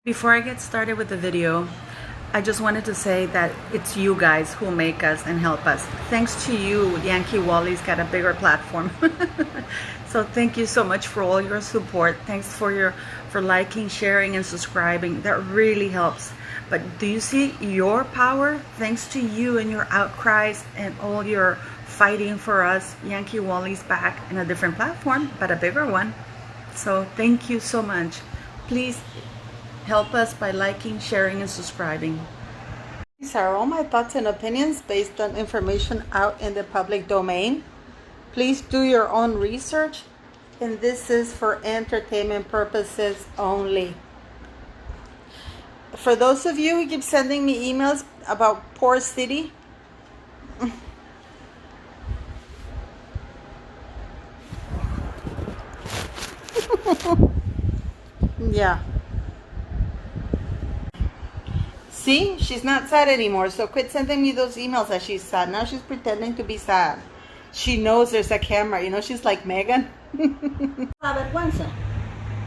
Before I get started with the video, I just wanted to say that it's you guys who make us and help us. Thanks to you, Yankee Wally's got a bigger platform. So thank you so much for all your support. Thanks for liking, sharing, and subscribing. That really helps. But do you see your power? Thanks to you and your outcries and all your fighting for us, Yankee Wally's back in a different platform, but a bigger one. So thank you so much. Please help us by liking, sharing, and subscribing. These are all my thoughts and opinions based on information out in the public domain. Please do your own research, and this is for entertainment purposes only. For those of you who keep sending me emails about poor city, yeah. See, she's not sad anymore, so quit sending me those emails that she's sad. Now she's pretending to be sad. She knows there's a camera, you know, she's like Meghan.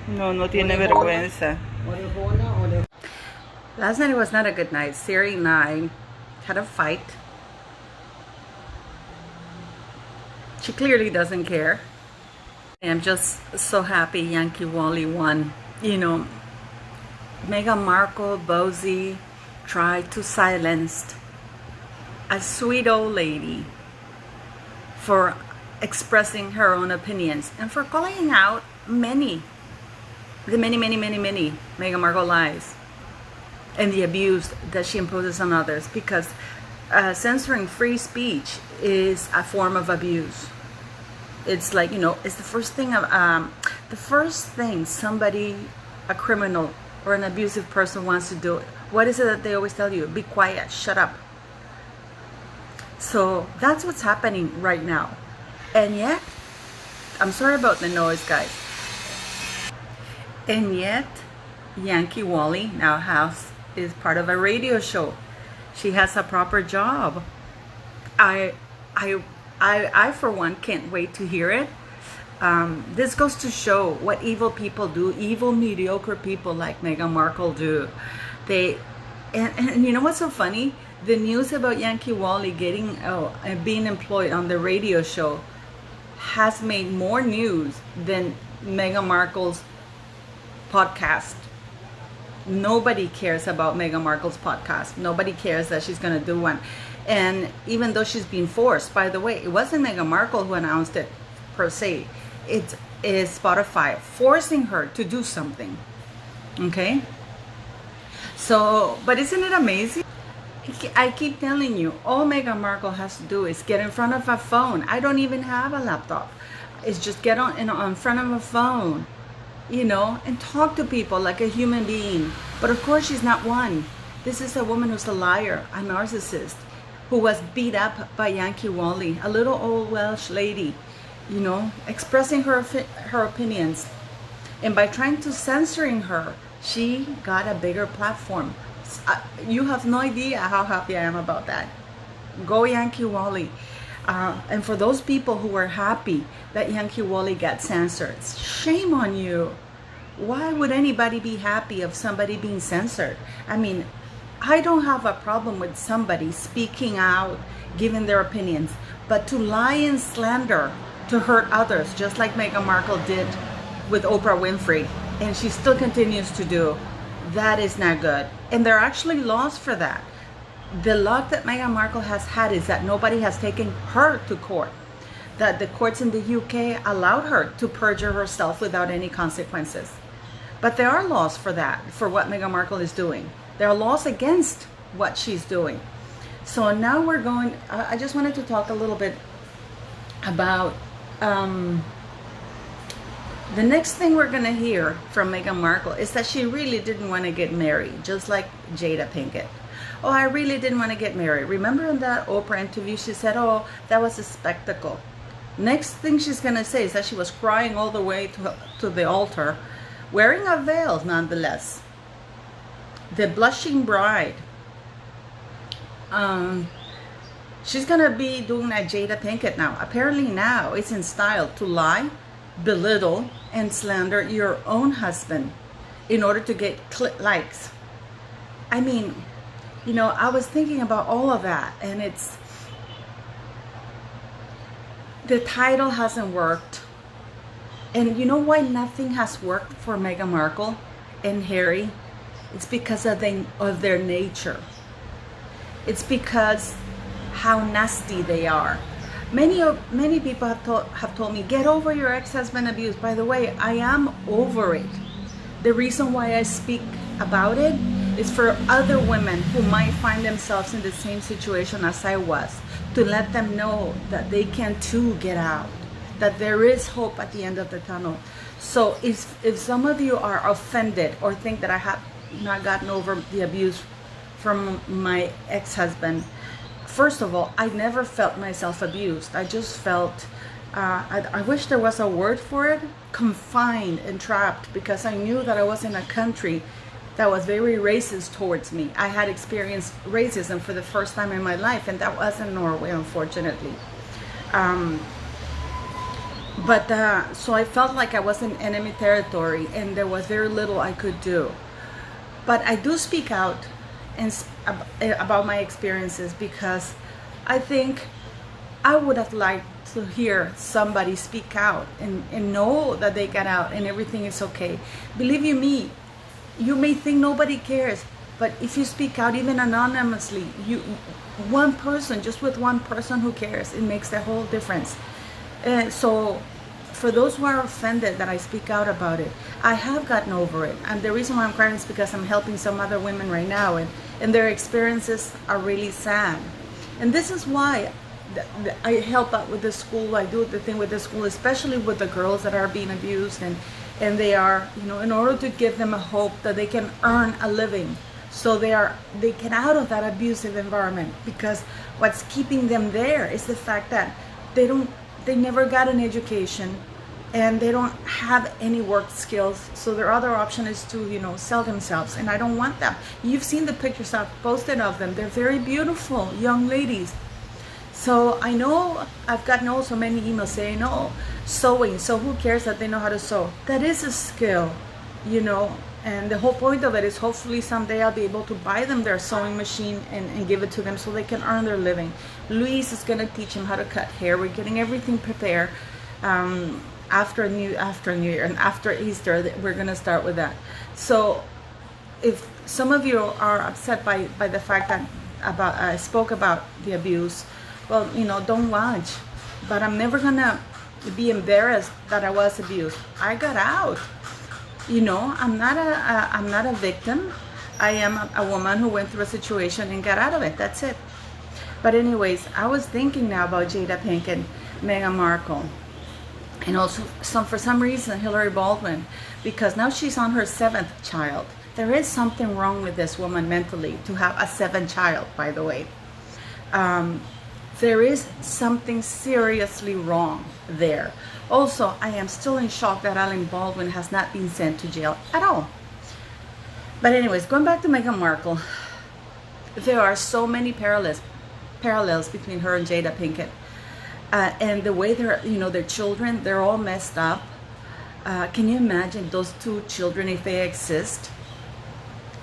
No tiene vergüenza. Last night was not a good night. Siri and I had a fight. She clearly doesn't care. I'm just so happy Yankee Wally won. You know, Meghan Markle, Bosie, tried to silence a sweet old lady for expressing her own opinions and for calling out the many Meghan Markle lies and the abuse that she imposes on others, because censoring free speech is a form of abuse. It's like, you know, it's the first thing somebody, a criminal or an abusive person wants to do. What is it that they always tell you? Be quiet, shut up. So that's what's happening right now. And yet, I'm sorry about the noise, guys. And yet, Yankee Wally now is part of a radio show. She has a proper job. I for one can't wait to hear it. This goes to show what evil people do, evil, mediocre people like Meghan Markle do. And you know what's so funny? The news about Yankee Wally being employed on the radio show has made more news than Meghan Markle's podcast. Nobody cares about Meghan Markle's podcast. Nobody cares that she's going to do one. And even though she's being forced, by the way, it wasn't Meghan Markle who announced it per se. It is Spotify forcing her to do something. Okay? So, but isn't it amazing? I keep telling you, all Meghan Markle has to do is get in front of a phone. I don't even have a laptop. It's just get in front of a phone, you know, and talk to people like a human being. But of course, she's not one. This is a woman who's a liar, a narcissist, who was beat up by Yankee Wally, a little old Welsh lady, you know, expressing her opinions. And by trying to censoring her, she got a bigger platform. You have no idea how happy I am about that. Go Yankee Wally. And for those people who were happy that Yankee Wally got censored, shame on you. Why would anybody be happy of somebody being censored? I mean, I don't have a problem with somebody speaking out, giving their opinions, but to lie and slander, to hurt others, just like Meghan Markle did with Oprah Winfrey, and she still continues to do, that is not good. And there are actually laws for that. The luck that Meghan Markle has had is that nobody has taken her to court. That the courts in the UK allowed her to perjure herself without any consequences. But there are laws for that, for what Meghan Markle is doing. There are laws against what she's doing. So now we're going, I just wanted to talk a little bit about the next thing we're going to hear from Meghan Markle is that she really didn't want to get married, just like Jada Pinkett. Oh, I really didn't want to get married. Remember in that Oprah interview, she said, oh, that was a spectacle. Next thing she's going to say is that she was crying all the way to the altar, wearing a veil nonetheless. The blushing bride. She's going to be doing a Jada Pinkett now. Apparently now it's in style to lie, belittle, and slander your own husband in order to get likes. I mean, you know, I was thinking about all of that, and it's, the title hasn't worked. And you know why nothing has worked for Meghan Markle and Harry? It's because of their nature. It's because how nasty they are. Many people have told me, get over your ex-husband abuse. By the way, I am over it. The reason why I speak about it is for other women who might find themselves in the same situation as I was, to let them know that they can too get out, that there is hope at the end of the tunnel. So if some of you are offended or think that I have not gotten over the abuse from my ex-husband, first of all, I never felt myself abused. I just felt, I wish there was a word for it, confined and trapped, because I knew that I was in a country that was very racist towards me. I had experienced racism for the first time in my life, and that was in Norway, unfortunately. So I felt like I was in enemy territory, and there was very little I could do. But I do speak out about my experiences, because I think I would have liked to hear somebody speak out and know that they got out and everything is okay. Believe you me, you may think nobody cares, but if you speak out, even anonymously, one person, just with one person who cares, it makes the whole difference. So for those who are offended that I speak out about it, I have gotten over it. And the reason why I'm crying is because I'm helping some other women right now, and their experiences are really sad. And this is why I help out with the school. I do the thing with the school, especially with the girls that are being abused, and they are, you know, in order to give them a hope that they can earn a living, so they get out of that abusive environment. Because what's keeping them there is the fact that they never got an education, and they don't have any work skills, so their other option is to, you know, sell themselves, and I don't want that. You've seen the pictures I've posted of them. They're very beautiful young ladies. So I know I've gotten also many emails saying, oh, sewing, so who cares that they know how to sew? That is a skill, you know, and the whole point of it is hopefully someday I'll be able to buy them their sewing machine and give it to them so they can earn their living. Luis is going to teach them how to cut hair. We're getting everything prepared. After New Year and after Easter, we're going to start with that. So if some of you are upset by the fact that I spoke about the abuse, well, you know, don't watch. But I'm never going to be embarrassed that I was abused. I got out. You know, I'm not a victim. I am a woman who went through a situation and got out of it. That's it. But anyways, I was thinking now about Jada Pinkett, Meghan Markle, and also for some reason Hillary Baldwin, because now she's on her 7th child. There is something wrong with this woman mentally to have a 7th child, by the way. There is something seriously wrong there. Also, I am still in shock that Alec Baldwin has not been sent to jail at all. But anyways, going back to Meghan Markle, there are so many parallels between her and Jada Pinkett. And the way their children, they're all messed up. Can you imagine those two children, if they exist,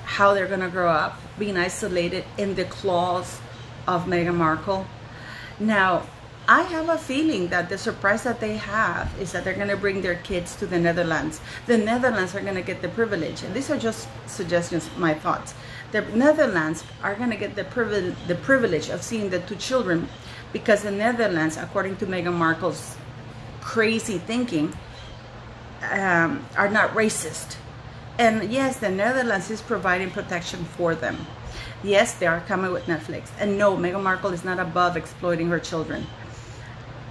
how they're going to grow up, being isolated in the claws of Meghan Markle? Now, I have a feeling that the surprise that they have is that they're going to bring their kids to the Netherlands. The Netherlands are going to get the privilege, and these are just suggestions, my thoughts. The Netherlands are going to get the privilege of seeing the two children, because the Netherlands, according to Meghan Markle's crazy thinking, are not racist. And yes, the Netherlands is providing protection for them. Yes, they are coming with Netflix. And no, Meghan Markle is not above exploiting her children.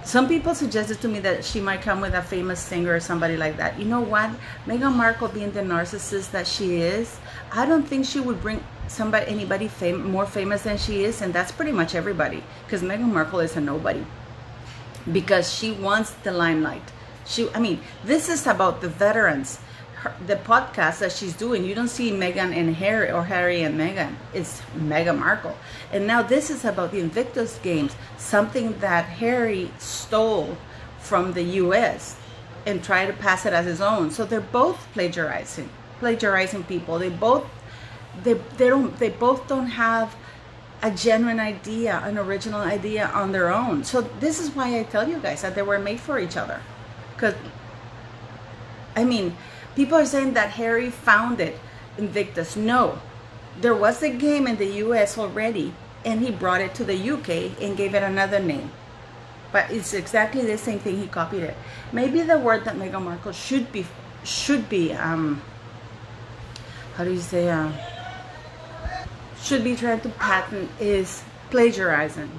Some people suggested to me that she might come with a famous singer or somebody like that. You know what? Meghan Markle, being the narcissist that she is, I don't think she would bring anybody more famous than she is, and that's pretty much everybody, because Meghan Markle is a nobody, because she wants the limelight. This is about the veterans. The podcast that she's doing, you don't see Meghan and Harry or Harry and Meghan. It's Meghan Markle. And now this is about the Invictus Games, something that Harry stole from the US and tried to pass it as his own. So they're both plagiarizing. plagiarizing people. They both don't have a genuine idea, an original idea on their own. So this is why I tell you guys that they were made for each other. Because, I mean, people are saying that Harry founded Invictus. No, there was a game in the US already, and he brought it to the UK and gave it another name. But it's exactly the same thing. He copied it. Maybe the word that Meghan Markle should be how do you say, should be trying to patent is plagiarizing.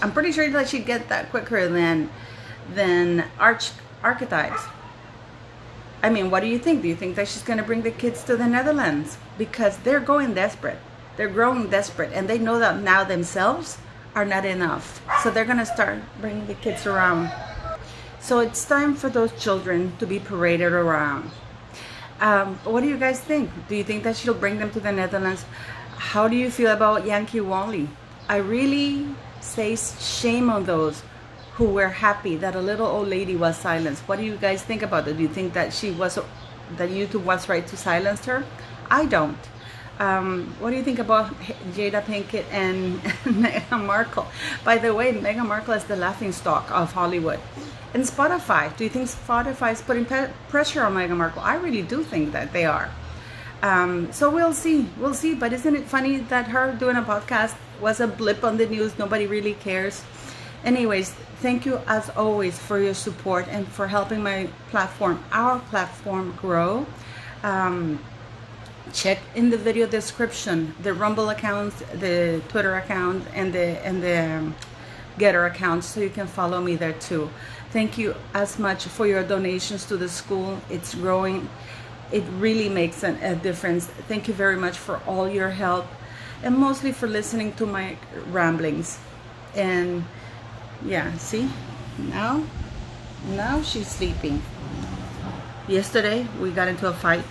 I'm pretty sure that she'd get that quicker than archetypes. I mean, what do you think? Do you think that she's going to bring the kids to the Netherlands? Because they're going desperate. They're growing desperate, and they know that now themselves are not enough. So they're going to start bringing the kids around. So it's time for those children to be paraded around. What do you guys think? Do you think that she'll bring them to the Netherlands? How do you feel about Yankee Wally? I really say shame on those who were happy that a little old lady was silenced. What do you guys think about it? Do you think that that YouTube was right to silence her? I don't. What do you think about Jada Pinkett and Meghan Markle? By the way, Meghan Markle is the laughingstock of Hollywood. And Spotify, do you think Spotify is putting pressure on Meghan Markle? I really do think that they are. So we'll see. But isn't it funny that her doing a podcast was a blip on the news? Nobody really cares. Anyways, thank you as always for your support and for helping our platform grow. Check in the video description the Rumble accounts, the Twitter account, and the Getter account, so you can follow me there too. Thank you as much for your donations to the school. It's growing. It really makes a difference. Thank you very much for all your help, and mostly for listening to my ramblings. And yeah, see, now she's sleeping. Yesterday we got into a fight.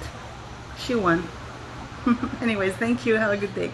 She won. Anyways, thank you. Have a good day.